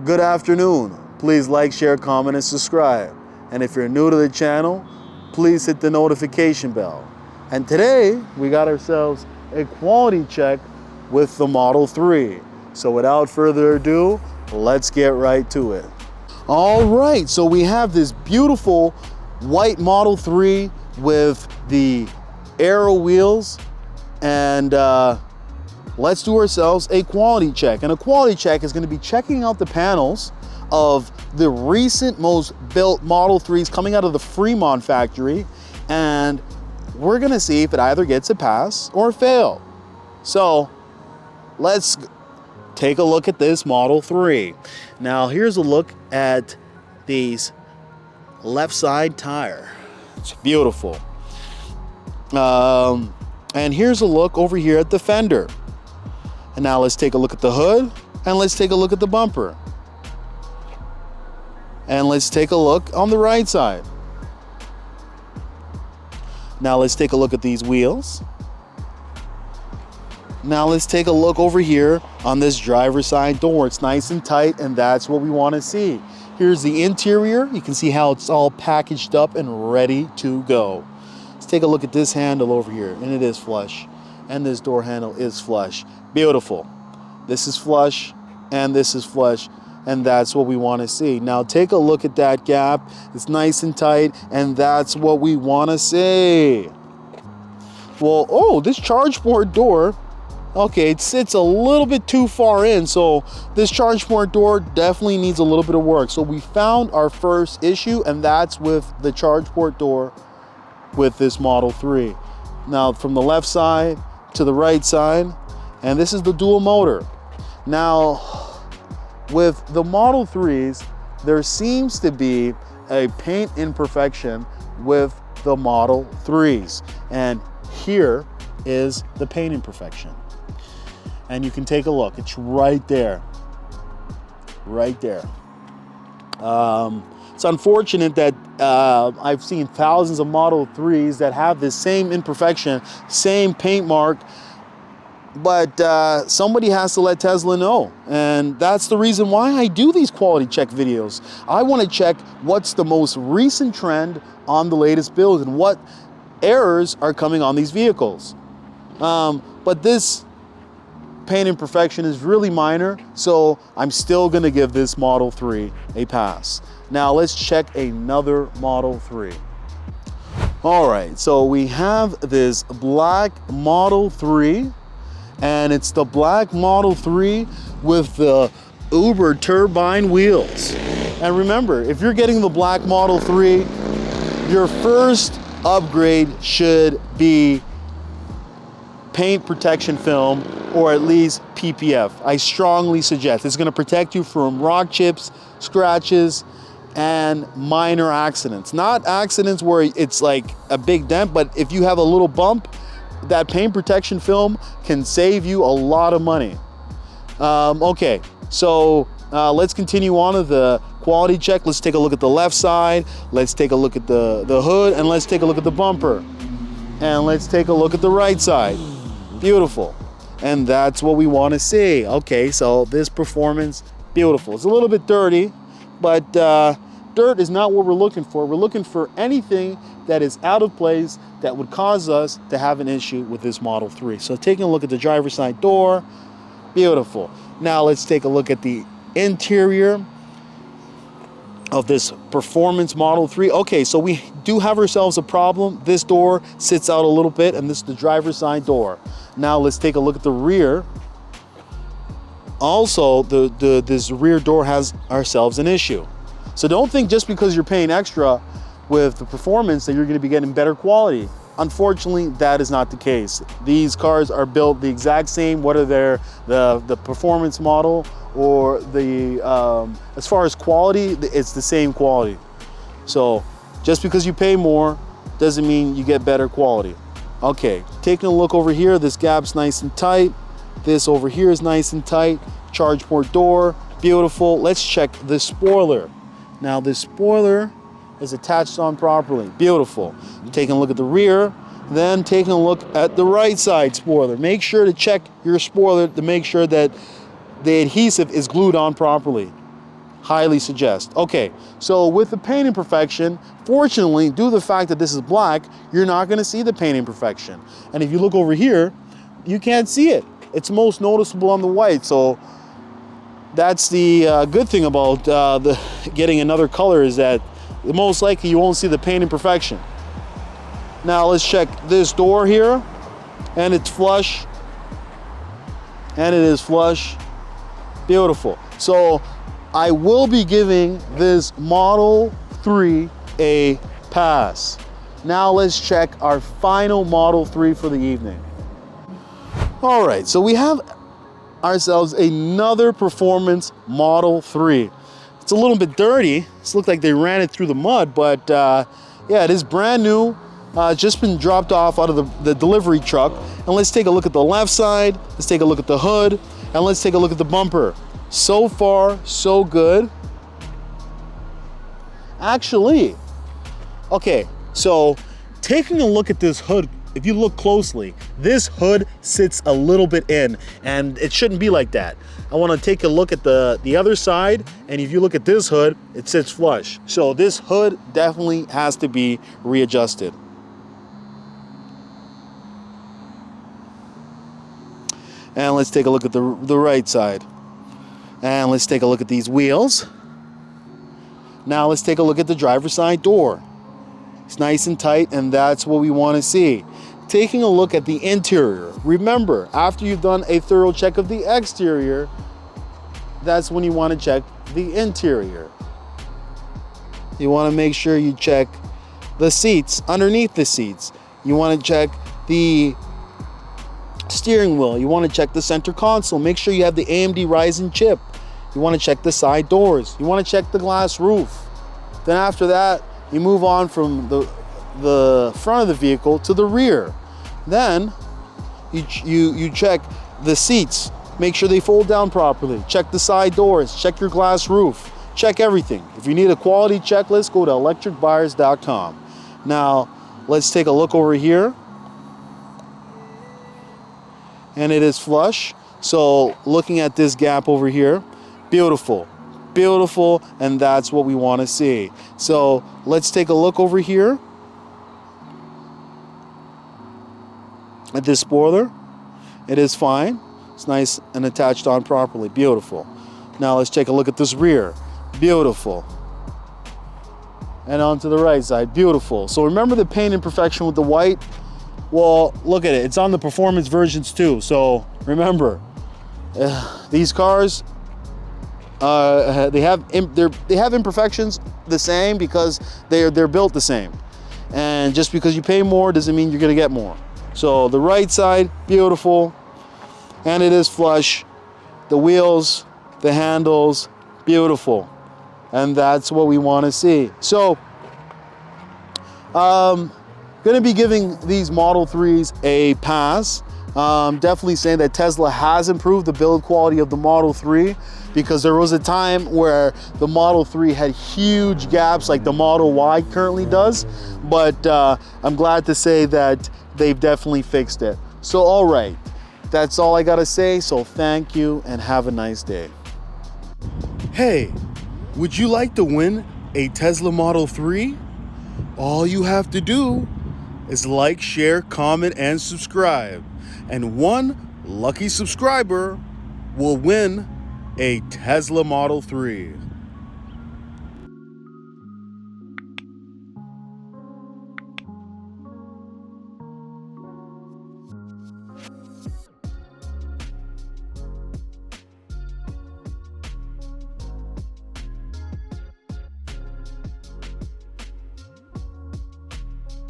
good afternoon. Please like, share, comment, and subscribe. And if you're new to the channel, please hit the notification bell. And today, we got ourselves a quality check with the Model 3. So without further ado, let's get right to it. All right, so we have this beautiful white Model 3 with the aero wheels, and let's do ourselves a quality check. And a quality check is going to be checking out the panels of the recent most built Model 3s coming out of the Fremont factory, and we're going to see if it either gets a pass or a fail. So let's take a look at this Model 3. Now here's a look at these left side tire. It's beautiful. And here's a look over here at the fender. And now let's take a look at the hood, and let's take a look at the bumper. And let's take a look on the right side. Now let's take a look at these wheels. Now let's take a look over here on this driver's side door. It's nice and tight, and that's what we want to see. Here's the interior. You can see how it's all packaged up and ready to go. Let's take a look at this handle over here, and it is flush. And this door handle is flush. Beautiful. This is flush, and this is flush, and that's what we want to see. Now take a look at that gap. It's nice and tight, and that's what we want to see. Well, oh, this charge port door, okay, it sits a little bit too far in, so this charge port door definitely needs a little bit of work. So we found our first issue, and that's with the charge port door with this Model 3. Now from the left side to the right side, and this is the dual motor. Now with the Model 3s, there seems to be a paint imperfection with the Model 3s, and here is the paint imperfection. And you can take a look, it's right there, right there. It's unfortunate that I've seen thousands of Model 3s that have this same imperfection, same paint mark, but somebody has to let Tesla know. And that's the reason why I do these quality check videos. I want to check what's the most recent trend on the latest builds and what errors are coming on these vehicles. But this paint imperfection is really minor, so I'm still gonna give this Model 3 a pass. Now let's check another Model 3. All right, so we have this black Model 3, and it's the black Model 3 with the Uber turbine wheels. And remember, if you're getting the black Model 3, your first upgrade should be paint protection film, or at least PPF. I strongly suggest. It's gonna protect you from rock chips, scratches, and minor accidents. Not accidents where it's like a big dent, but if you have a little bump, that paint protection film can save you a lot of money. Okay, so let's continue on to the quality check. Let's take a look at the left side. Let's take a look at the hood, and let's take a look at the bumper. And let's take a look at the right side. Beautiful. And that's what we want to see. Okay, so this performance, beautiful. It's a little bit dirty, but dirt is not what we're looking for. We're looking for anything that is out of place that would cause us to have an issue with this Model 3. So taking a look at the driver's side door, beautiful. Now let's take a look at the interior of this performance Model 3. Okay, so we do have ourselves a problem. This door sits out a little bit, and this is the driver's side door. Now let's take a look at the rear. Also, this rear door has ourselves an issue. So don't think just because you're paying extra with the performance that you're going to be getting better quality. Unfortunately, that is not the case. These cars are built the exact same, whether they're the performance model or the, as far as quality, it's the same quality. So just because you pay more doesn't mean you get better quality. Okay, taking a look over here, this gap's nice and tight. This over here is nice and tight. Charge port door, beautiful. Let's check the spoiler. Now this spoiler is attached on properly, beautiful. Taking a look at the rear, then taking a look at the right side spoiler. Make sure to check your spoiler to make sure that the adhesive is glued on properly. highly suggest. Okay, so with the paint imperfection, fortunately, due to the fact that this is black, you're not going to see the paint imperfection. And if you look over here, you can't see it. It's most noticeable on the white. So that's the good thing about getting another color, is that most likely you won't see the paint imperfection. Now let's check this door here, and it's flush, and it is flush. Beautiful. So I will be giving this Model 3 a pass. Now let's check our final Model 3 for the evening. All right, so we have ourselves another performance Model 3. It's a little bit dirty. It's looked like they ran it through the mud, but yeah, it is brand new. Just been dropped off out of the delivery truck. And let's take a look at the left side. Let's take a look at the hood, and let's take a look at the bumper. So far, so good. Actually, okay, so taking a look at this hood, if you look closely, this hood sits a little bit in, and it shouldn't be like that. I want to take a look at the other side, and if you look at this hood, it sits flush. So this hood definitely has to be readjusted. And let's take a look at the right side. And let's take a look at these wheels. Now let's take a look at the driver's side door. It's nice and tight, and that's what we want to see. Taking a look at the interior. Remember, after you've done a thorough check of the exterior, that's when you want to check the interior. You want to make sure you check the seats, underneath the seats. You want to check the steering wheel. You want to check the center console. Make sure you have the AMD Ryzen chip. You want to check the side doors. You want to check the glass roof. Then after that, you move on from the front of the vehicle to the rear. Then you check the seats. Make sure they fold down properly. Check the side doors. Check your glass roof. Check everything. If you need a quality checklist, go to electricbuyers.com. Now, let's take a look over here. And it is flush. So looking at this gap over here, beautiful, beautiful, and that's what we want to see. So let's take a look over here at this spoiler. It is fine. It's nice and attached on properly. Beautiful. Now let's take a look at this rear. Beautiful. And onto the right side. Beautiful. So remember the paint imperfection with the white? Well, look at it. It's on the performance versions too. So remember, these cars, they have imperfections the same because they're built the same. And just because you pay more doesn't mean you're gonna get more. So the right side, beautiful, and it is flush. The wheels, the handles, beautiful, and that's what we want to see. So, going to be giving these Model 3s a pass. Definitely saying that Tesla has improved the build quality of the Model 3, because there was a time where the Model 3 had huge gaps like the Model Y currently does, but I'm glad to say that they've definitely fixed it. So all right, that's all I gotta say. So thank you and have a nice day. Hey, would you like to win a Tesla Model 3? All you have to do is like, share, comment, and subscribe. And one lucky subscriber will win a Tesla Model 3.